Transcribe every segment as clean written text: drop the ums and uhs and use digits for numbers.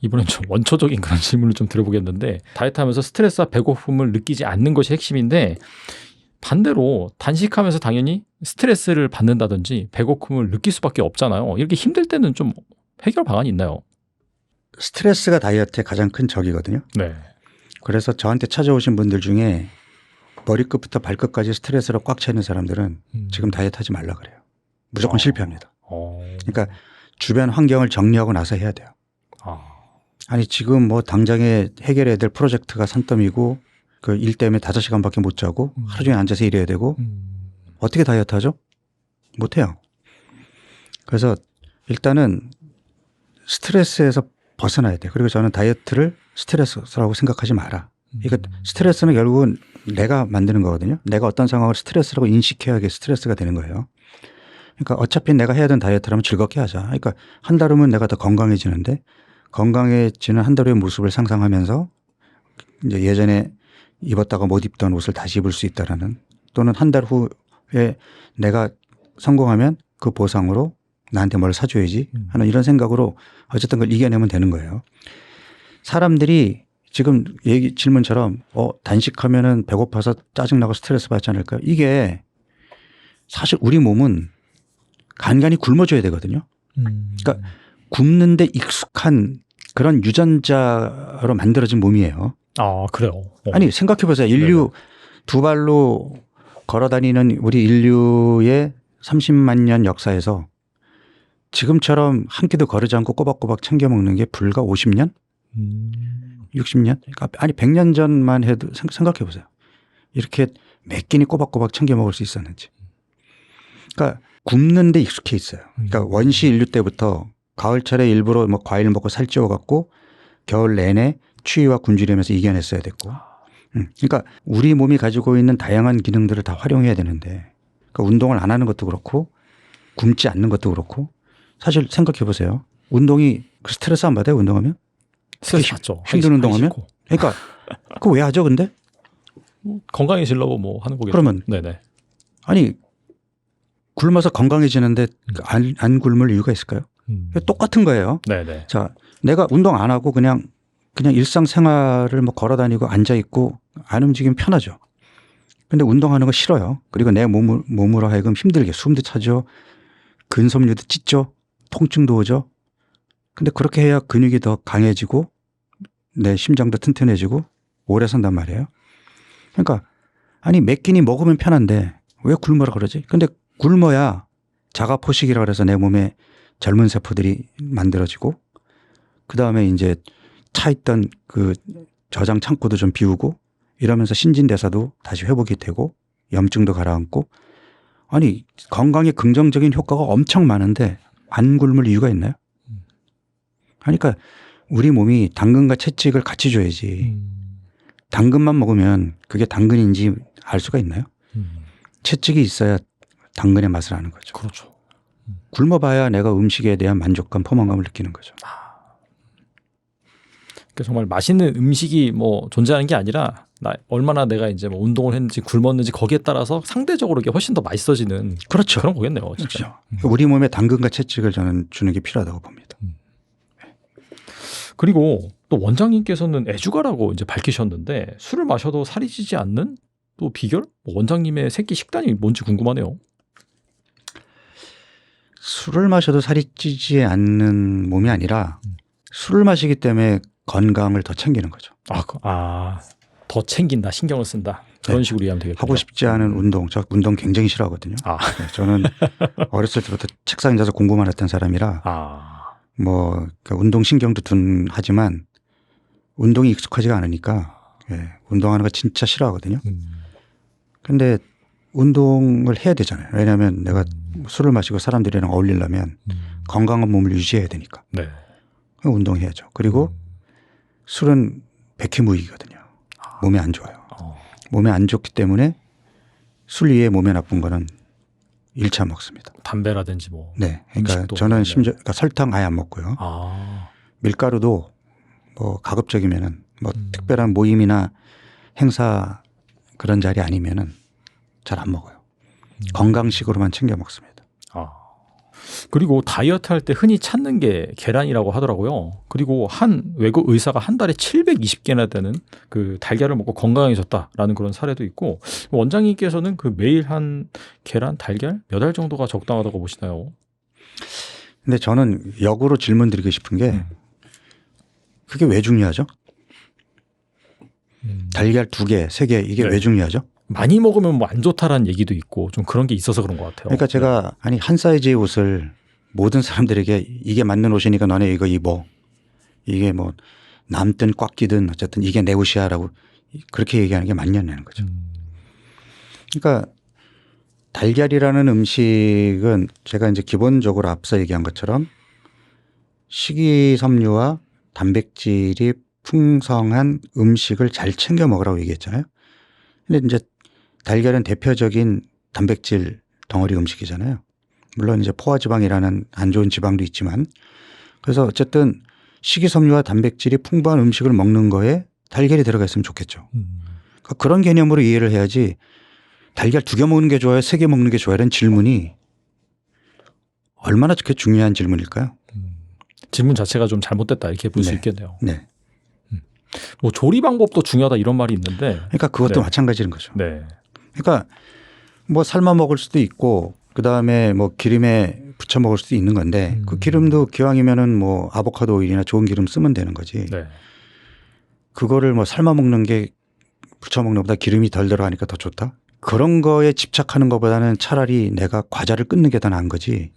이번엔 좀 원초적인 그런 질문을 좀 드려보겠는데 다이어트하면서 스트레스와 배고픔을 느끼지 않는 것이 핵심인데 반대로 단식하면서 당연히 스트레스를 받는다든지 배고픔을 느낄 수밖에 없잖아요. 이렇게 힘들 때는 좀 해결 방안이 있나요? 스트레스가 다이어트의 가장 큰 적이거든요. 네. 그래서 저한테 찾아오신 분들 중에 머리끝부터 발끝까지 스트레스로 꽉 차 있는 사람들은 지금 다이어트 하지 말라 그래요. 무조건 실패합니다. 그러니까 주변 환경을 정리하고 나서 해야 돼요. 아니 지금 뭐 당장에 해결해야 될 프로젝트가 산더미고 그 일 때문에 5시간밖에 못 자고 하루 종일 앉아서 일해야 되고 어떻게 다이어트 하죠? 못 해요. 그래서 일단은 스트레스에서 벗어나야 돼요. 그리고 저는 다이어트를 스트레스라고 생각하지 마라. 그러니까 스트레스는 결국은 내가 만드는 거거든요. 내가 어떤 상황을 스트레스라고 인식해야 이게 스트레스가 되는 거예요. 그러니까 어차피 내가 해야 되는 다이어트라면 즐겁게 하자. 그러니까 한 달 후면 내가 더 건강해지는데 건강해지는 한 달 후의 모습을 상상하면서 이제 예전에 입었다가 못 입던 옷을 다시 입을 수 있다라는 또는 한 달 후에 내가 성공하면 그 보상으로 나한테 뭘 사줘야지 하는 이런 생각으로 어쨌든 그걸 이겨내면 되는 거예요. 사람들이 지금 질문처럼 단식하면은 배고파서 짜증나고 스트레스 받지 않을까? 이게 사실 우리 몸은 간간히 굶어줘야 되거든요. 그러니까 굶는데 익숙한 그런 유전자로 만들어진 몸이에요. 아, 그래요? 아니 생각해 보세요. 인류 두 발로 걸어 다니는 우리 인류의 30만 년 역사에서 지금처럼 한 끼도 거르지 않고 꼬박꼬박 챙겨 먹는 게 불과 50년? 60년? 그러니까 아니 100년 전만 해도 생각해 보세요. 이렇게 몇 끼니 꼬박꼬박 챙겨 먹을 수 있었는지. 그러니까 굶는 데 익숙해 있어요. 그러니까 원시 인류 때부터 가을철에 일부러 뭐 과일 먹고 살찌워 갖고 겨울 내내 추위와 굶주리면서 이겨냈어야 됐고. 그러니까 우리 몸이 가지고 있는 다양한 기능들을 다 활용해야 되는데 그러니까 운동을 안 하는 것도 그렇고 굶지 않는 것도 그렇고 사실 생각해 보세요. 운동이 스트레스 안 받아요? 운동하면? 스트레스 받죠. 힘든 운동하면? 그러니까 그거 왜 하죠 근데? 건강해지려고 뭐 하는 거겠죠. 그러면 네네. 아니 굶어서 건강해지는데 안 굶을 이유가 있을까요? 똑같은 거예요. 네네. 자, 내가 운동 안 하고 그냥 일상생활을 뭐 걸어 다니고 앉아 있고 안 움직이면 편하죠. 근데 운동하는 거 싫어요. 그리고 내 몸으로 하여금 힘들게 숨도 차죠. 근섬유도 찢죠. 통증도 오죠. 근데 그렇게 해야 근육이 더 강해지고 내 심장도 튼튼해지고 오래 산단 말이에요. 그러니까 아니 몇 끼니 먹으면 편한데 왜 굶으라 그러지? 근데 굶어야 자가포식이라 그래서 내 몸에 젊은 세포들이 만들어지고 그다음에 이제 차 있던 그 저장 창고도 좀 비우고 이러면서 신진대사도 다시 회복이 되고 염증도 가라앉고 아니 건강에 긍정적인 효과가 엄청 많은데 안 굶을 이유가 있나요? 그러니까 우리 몸이 당근과 채찍을 같이 줘야지 당근만 먹으면 그게 당근인지 알 수가 있나요? 채찍이 있어야 당근의 맛을 아는 거죠. 그렇죠. 굶어봐야 내가 음식에 대한 만족감, 포만감을 느끼는 거죠. 그러니까 정말 맛있는 음식이 뭐 존재하는 게 아니라 얼마나 내가 이제 뭐 운동을 했는지 굶었는지 거기에 따라서 상대적으로 이게 훨씬 더 맛있어지는 그렇죠. 그런 거겠네요. 진짜. 그렇죠. 우리 몸에 당근과 채찍을 저는 주는 게 필요하다고 봅니다. 그리고 또 원장님께서는 애주가라고 이제 밝히셨는데 술을 마셔도 살이 찌지 않는 또 비결? 원장님의 새끼 식단이 뭔지 궁금하네요. 술을 마셔도 살이 찌지 않는 몸이 아니라 술을 마시기 때문에 건강을 더 챙기는 거죠. 더 챙긴다, 신경을 쓴다. 그런 네. 식으로 이해하면 되겠군요. 하고 싶지 않은 운동, 저 운동 굉장히 싫어하거든요. 네, 저는 어렸을 때부터 책상에 앉아서 공부만 했던 사람이라 뭐 운동 신경도 둔하지만 운동이 익숙하지가 않으니까 운동하는 거 진짜 싫어하거든요. 근데 운동을 해야 되잖아요. 왜냐하면 내가 술을 마시고 사람들이랑 어울리려면 건강한 몸을 유지해야 되니까. 네. 운동해야죠. 그리고 술은 백해무익이거든요. 몸에 안 좋아요. 몸에 안 좋기 때문에 술 이외에 몸에 나쁜 거는 1차 먹습니다. 담배라든지 뭐. 네. 그러니까 저는 심지어 설탕 아예 안 먹고요. 밀가루도 뭐 가급적이면은 뭐 특별한 모임이나 행사 그런 자리 아니면은 잘 안 먹어요. 건강식으로만 챙겨 먹습니다. 그리고 다이어트 할 때 흔히 찾는 게 계란이라고 하더라고요. 그리고 한 외국 의사가 한 달에 720개나 되는 그 달걀을 먹고 건강해졌다라는 그런 사례도 있고, 원장님께서는 그 매일 한 계란, 달걀 몇 알 정도가 적당하다고 보시나요? 근데 저는 역으로 질문 드리고 싶은 게 그게 왜 중요하죠? 달걀 2개, 3개 이게 네. 왜 중요하죠? 많이 먹으면 뭐 안 좋다라는 얘기도 있고 좀 그런 게 있어서 그런 것 같아요. 그러니까 제가 아니 한 사이즈의 옷을 모든 사람들에게 이게 맞는 옷이니까 너네 이거 입어. 이게 뭐 남든 꽉 끼든 어쨌든 이게 내 옷이야라고 그렇게 얘기하는 게 맞냐는 거죠. 그러니까 달걀이라는 음식은 제가 이제 기본적으로 앞서 얘기한 것처럼 식이섬유와 단백질이 풍성한 음식을 잘 챙겨 먹으라고 얘기했잖아요. 근데 이제 달걀은 대표적인 단백질 덩어리 음식이잖아요. 물론 이제 포화지방이라는 안 좋은 지방도 있지만 그래서 어쨌든 식이섬유와 단백질이 풍부한 음식을 먹는 거에 달걀이 들어가 있으면 좋겠죠. 그러니까 그런 개념으로 이해를 해야지 달걀 2개 먹는 게 좋아요? 3개 먹는 게 좋아요? 이런 질문이 얼마나 그렇게 중요한 질문일까요? 질문 자체가 좀 잘못됐다 이렇게 볼 수 네. 있겠네요. 네. 뭐 조리 방법도 중요하다 이런 말이 있는데. 그러니까 그것도 네. 마찬가지인 거죠. 네. 그러니까 뭐 삶아 먹을 수도 있고 그다음에 뭐 기름에 부쳐 먹을 수도 있는 건데 그 기름도 기왕이면은 뭐 아보카도 오일이나 좋은 기름 쓰면 되는 거지. 네. 그거를 뭐 삶아 먹는 게 부쳐 먹는 것보다 기름이 덜 들어가니까 더 좋다? 그런 거에 집착하는 것보다는 차라리 내가 과자를 끊는 게 더 나은 거지.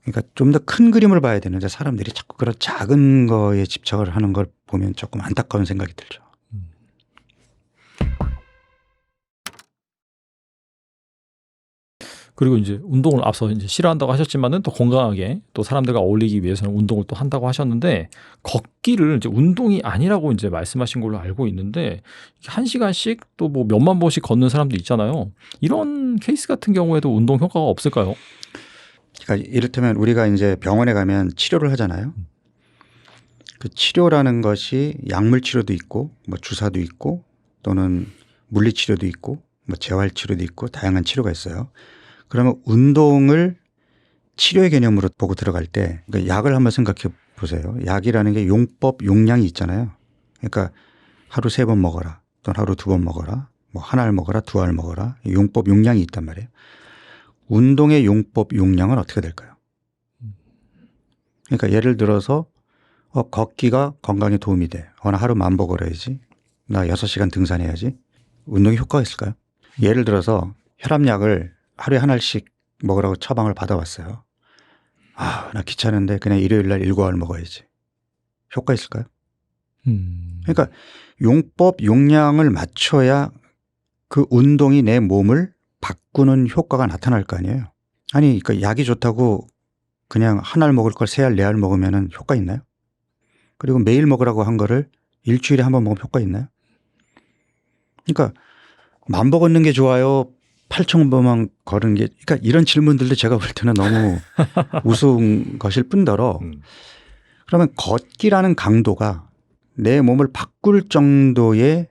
그러니까 좀 더 큰 그림을 봐야 되는데 사람들이 자꾸 그런 작은 거에 집착을 하는 걸 보면 조금 안타까운 생각이 들죠. 그리고 이제 운동을 앞서 이제 싫어한다고 하셨지만은 또 건강하게 또 사람들과 어울리기 위해서는 운동을 또 한다고 하셨는데, 걷기를 이제 운동이 아니라고 이제 말씀하신 걸로 알고 있는데 1시간씩 또 뭐 몇만 보씩 걷는 사람도 있잖아요. 이런 케이스 같은 경우에도 운동 효과가 없을까요? 그러니까 이를테면 우리가 이제 병원에 가면 치료를 하잖아요. 그 치료라는 것이 약물 치료도 있고 뭐 주사도 있고 또는 물리 치료도 있고 뭐 재활 치료도 있고 다양한 치료가 있어요. 그러면 운동을 치료의 개념으로 보고 들어갈 때 그러니까 약을 한번 생각해 보세요. 약이라는 게 용법 용량이 있잖아요. 그러니까 하루 3번 먹어라 또는 하루 2번 먹어라 뭐 1알 먹어라 2알 먹어라 용법 용량이 있단 말이에요. 운동의 용법 용량은 어떻게 될까요? 그러니까 예를 들어서 걷기가 건강에 도움이 돼. 나 하루 10,000보 걸어야지. 나 6시간 등산해야지. 운동에 효과가 있을까요? 예를 들어서 혈압약을 하루에 1알씩 먹으라고 처방을 받아왔어요. 나 귀찮은데 그냥 일요일 날 7알 먹어야지. 효과 있을까요? 그러니까 용법 용량을 맞춰야 그 운동이 내 몸을 바꾸는 효과가 나타날 거 아니에요. 아니 그러니까 약이 좋다고 그냥 1알 먹을 걸 3알 4알 먹으면 효과 있나요? 그리고 매일 먹으라고 한 거를 일주일에 1번 먹으면 효과 있나요? 그러니까 10,000보 걷는 게 좋아요? 8,000보만 걸은 게, 그러니까 이런 질문들도 제가 볼 때는 너무 우스운 것일 뿐더러 그러면 걷기라는 강도가 내 몸을 바꿀 정도의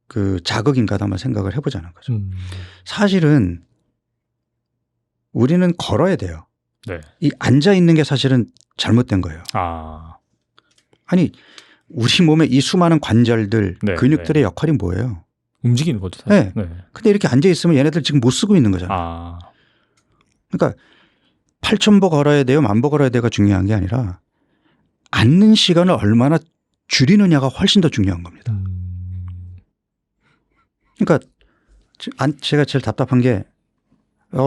그 자극인가도 한번 생각을 해보자는 거죠. 사실은 우리는 걸어야 돼요. 네. 이 앉아 있는 게 사실은 잘못된 거예요. 아니 우리 몸의 이 수많은 관절들, 네, 근육들의 역할이 뭐예요? 움직이는 거죠. 사실. 네. 근데 이렇게 앉아 있으면 얘네들 지금 못 쓰고 있는 거잖아요. 그러니까 8,000보 걸어야 돼요, 10,000보 걸어야 돼가 중요한 게 아니라 앉는 시간을 얼마나 줄이느냐가 훨씬 더 중요한 겁니다. 그러니까 제가 제일 답답한 게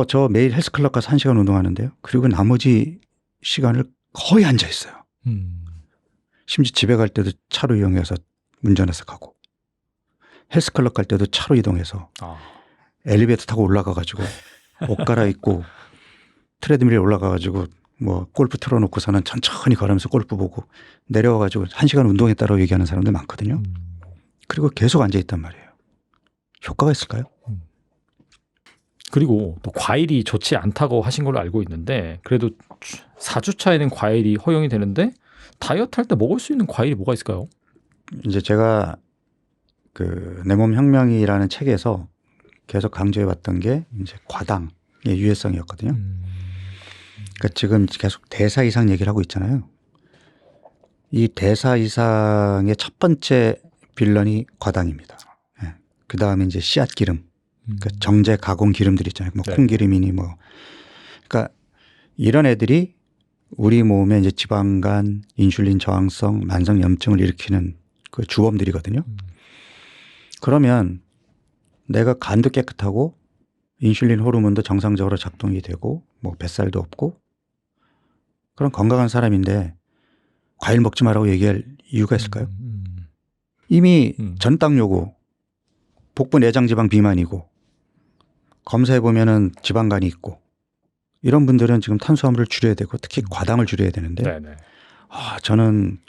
저 매일 헬스클럽 가서 1시간 운동하는데요. 그리고 나머지 시간을 거의 앉아 있어요. 심지어 집에 갈 때도 차로 이용해서 운전해서 가고 헬스클럽 갈 때도 차로 이동해서 엘리베이터 타고 올라가 가지고 옷 갈아입고 트레드밀에 올라가 가지고 뭐 골프 틀어놓고서는 천천히 걸으면서 골프 보고 내려와 가지고 1시간 운동했다라고 얘기하는 사람들 많거든요. 그리고 계속 앉아 있단 말이에요. 효과가 있을까요? 그리고 또 과일이 좋지 않다고 하신 걸로 알고 있는데 그래도 4주차에는 과일이 허용이 되는데 다이어트 할 때 먹을 수 있는 과일이 뭐가 있을까요? 이제 제가 그 내 몸 혁명이라는 책에서 계속 강조해 왔던 게 이제 과당의 유해성이었거든요. 그러니까 지금 계속 대사 이상 얘기를 하고 있잖아요. 이 대사 이상의 첫 번째 빌런이 과당입니다. 예. 그 다음에 이제 씨앗 기름, 그러니까 정제 가공 기름들 있잖아요. 뭐 네. 콩기름이니 뭐. 그러니까 이런 애들이 우리 몸에 이제 지방간, 인슐린 저항성, 만성 염증을 일으키는 그 주범들이거든요. 그러면 내가 간도 깨끗하고 인슐린 호르몬도 정상적으로 작동이 되고 뭐 뱃살도 없고 그런 건강한 사람인데 과일 먹지 말라고 얘기할 이유가 있을까요? 이미 전당뇨고 복부 내장 지방 비만이고 검사해 보면은 지방간이 있고 이런 분들은 지금 탄수화물을 줄여야 되고 특히 과당을 줄여야 되는데 네네. 저는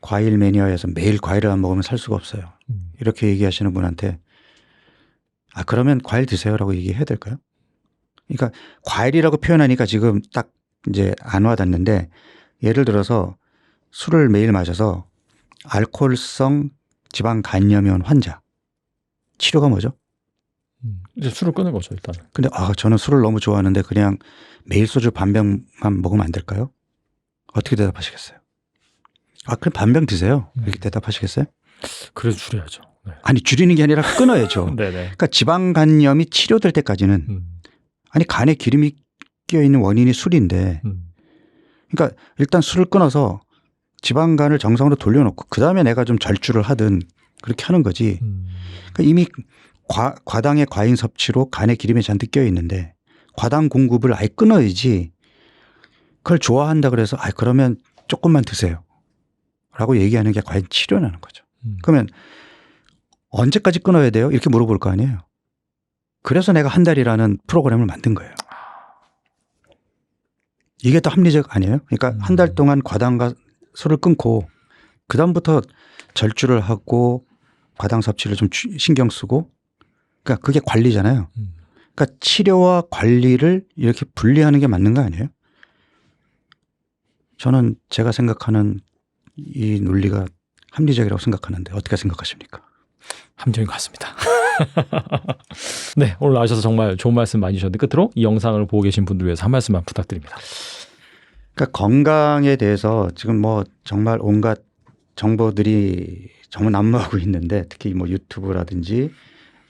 과일 매니아여서 매일 과일을 안 먹으면 살 수가 없어요. 이렇게 얘기하시는 분한테 그러면 과일 드세요라고 얘기해야 될까요? 그러니까 과일이라고 표현하니까 지금 딱 이제 안 와닿는데 예를 들어서 술을 매일 마셔서 알코올성 지방 간염이 온 환자 치료가 뭐죠? 이제 술을 끊는 거죠 일단. 근데 저는 술을 너무 좋아하는데 그냥 매일 소주 반 병만 먹으면 안 될까요? 어떻게 대답하시겠어요? 그럼 반 병 드세요. 이렇게 대답하시겠어요? 그래서 줄여야죠. 네. 아니 줄이는 게 아니라 끊어야죠. 네네. 그러니까 지방 간염이 치료될 때까지는 아니 간에 기름이 끼어 있는 원인이 술인데 그러니까 일단 술을 끊어서 지방간을 정상으로 돌려놓고 그 다음에 내가 좀 절주를 하든 그렇게 하는 거지. 그러니까 이미 과당의 과잉 섭취로 간에 기름이 잔뜩 끼어 있는데 과당 공급을 아예 끊어야지. 그걸 좋아한다 그래서 그러면 조금만 드세요 라고 얘기하는 게 과연 치료라는 거죠. 그러면 언제까지 끊어야 돼요? 이렇게 물어볼 거 아니에요. 그래서 내가 한 달이라는 프로그램을 만든 거예요. 이게 더 합리적 아니에요? 그러니까 한 달 동안 과당과 술을 끊고 그다음부터 절주를 하고 과당 섭취를 좀 신경 쓰고 그러니까 그게 관리잖아요. 그러니까 치료와 관리를 이렇게 분리하는 게 맞는 거 아니에요? 저는 제가 생각하는 이 논리가 합리적이라고 생각하는데 어떻게 생각하십니까? 합리적인 것 같습니다. 네, 오늘 나와주셔서 정말 좋은 말씀 많이 주셨는데 끝으로 이 영상을 보고 계신 분들 위해서 한 말씀만 부탁드립니다. 그러니까 건강에 대해서 지금 뭐 정말 온갖 정보들이 정말 난무하고 있는데 특히 뭐 유튜브라든지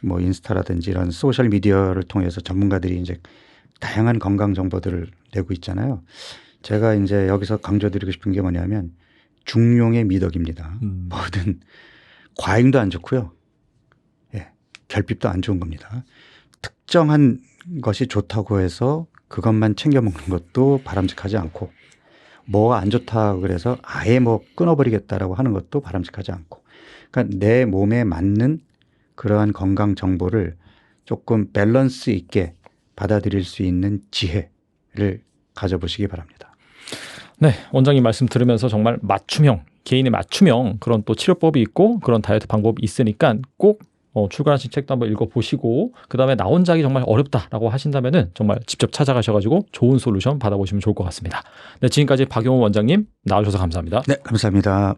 뭐 인스타라든지 이런 소셜 미디어를 통해서 전문가들이 이제 다양한 건강 정보들을 내고 있잖아요. 제가 이제 여기서 강조드리고 싶은 게 뭐냐면 중용의 미덕입니다. 뭐든 과잉도 안 좋고요. 결핍도 안 좋은 겁니다. 특정한 것이 좋다고 해서 그것만 챙겨 먹는 것도 바람직하지 않고 뭐가 안 좋다고 그래서 아예 뭐 끊어버리겠다라고 하는 것도 바람직하지 않고 그러니까 내 몸에 맞는 그러한 건강 정보를 조금 밸런스 있게 받아들일 수 있는 지혜를 가져보시기 바랍니다. 네, 원장님 말씀 들으면서 정말 맞춤형, 개인의 맞춤형 그런 또 치료법이 있고 그런 다이어트 방법이 있으니까 꼭 출간하신 책도 한번 읽어보시고 그다음에 나 혼자 하기 정말 어렵다라고 하신다면은 정말 직접 찾아가셔가지고 좋은 솔루션 받아보시면 좋을 것 같습니다. 네, 지금까지 박용호 원장님 나와주셔서 감사합니다. 네, 감사합니다.